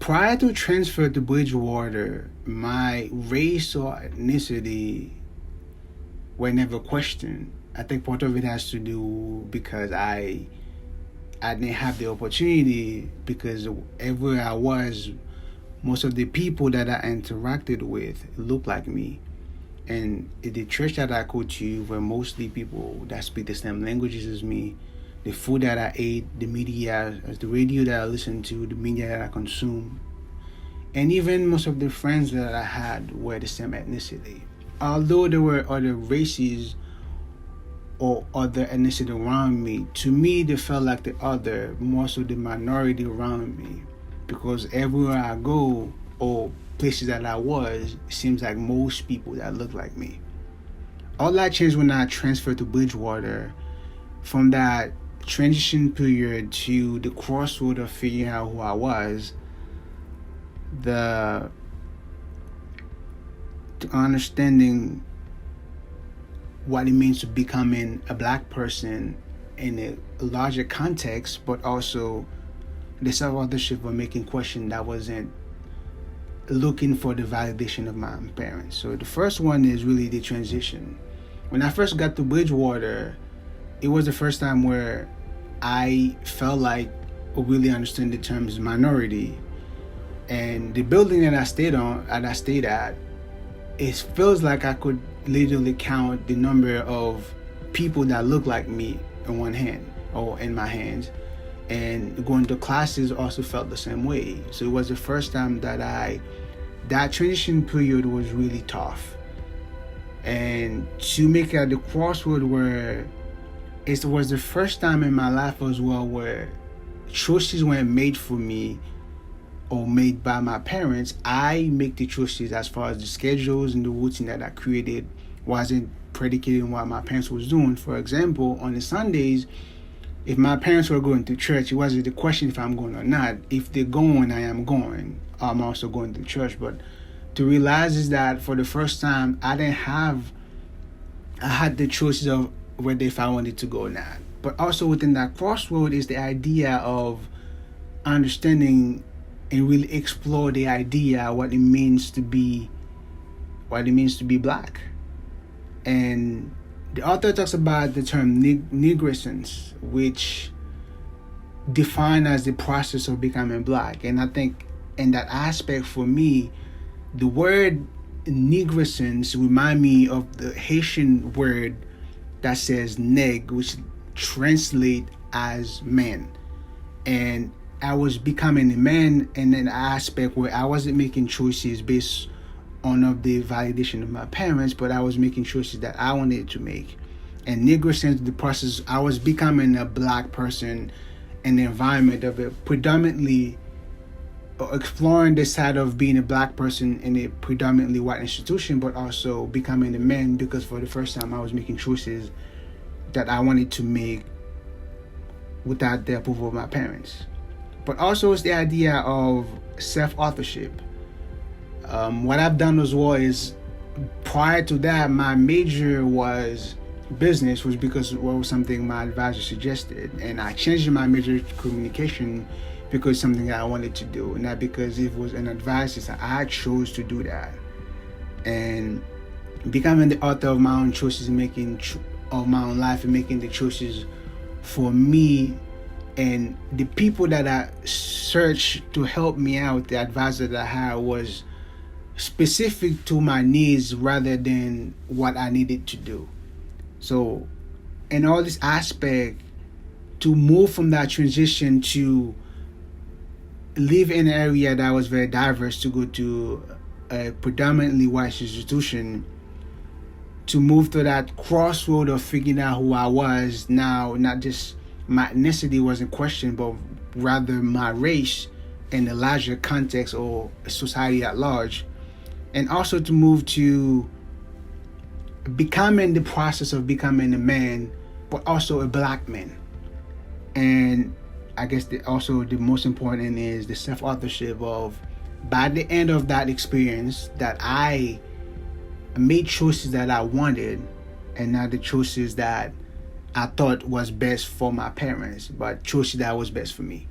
Prior to transfer to Bridgewater, my race or ethnicity were never questioned. I think part of it has to do because I didn't have the opportunity, because everywhere I was, most of the people that I interacted with looked like me. And the church that I go to were mostly people that speak the same languages as me. The food that I ate, the media, the radio that I listened to, the media that I consumed, and even most of the friends that I had were the same ethnicity. Although there were other races or other ethnicity around me, to me they felt like the other, more so the minority around me. Because everywhere I go or places that I was, it seems like most people that look like me. All that changed when I transferred to Bridgewater. From that transition period to the crossroad of figuring out who I was, the understanding what it means to becoming a black person in a larger context, but also the self-authorship of making questions that wasn't looking for the validation of my parents. So the first one is really the transition. When I first got to Bridgewater, it was the first time where I felt like I really understood the terms minority. And the building that I stayed at, it feels like I could literally count the number of people that look like me in one hand or in my hands. And going to classes also felt the same way. So it was the first time that transition period was really tough. And to make it at the crossroad where it was the first time in my life as well where choices weren't made for me or made by my parents. I make the choices as far as the schedules and the routine that I created wasn't predicated on what my parents was doing. For example, on the Sundays, if my parents were going to church, it wasn't the question if I'm going or not. If they're going, I am going. I'm also going to church. But to realize is that for the first time, I had the choices of whether if I wanted to go or not. But also within that crossroad is the idea of understanding and really explore the idea what it means to be black. And the author talks about the term negrescence, which defined as the process of becoming black. And I think in that aspect for me, the word negrescence remind me of the Haitian word that says neg, which translate as man. And I was becoming a man in an aspect where I wasn't making choices based on of the validation of my parents, but I was making choices that I wanted to make. And negrescence, the process, I was becoming a black person in the environment of it, predominantly exploring the side of being a black person in a predominantly white institution, but also becoming a man, because for the first time I was making choices that I wanted to make without the approval of my parents. But also it's the idea of self-authorship. What I've done as well is, prior to that, my major was business, was because it was something my advisor suggested, and I changed my major to communication because it's something that I wanted to do, not because it was an advice. It's that I chose to do that. And becoming the author of my own choices and of my own life and making the choices for me, and the people that I searched to help me out, the advisor that I had was specific to my needs rather than what I needed to do. So in all this aspect, to move from that transition to live in an area that was very diverse, to go to a predominantly white institution, to move to that crossroad of figuring out who I was now, not just my ethnicity wasn't questioned, but rather my race in the larger context or society at large. And also to move to becoming the process of becoming a man, but also a black man. And I guess also the most important is the self-authorship of, by the end of that experience, that I made choices that I wanted and not the choices that I thought was best for my parents, but choices that was best for me.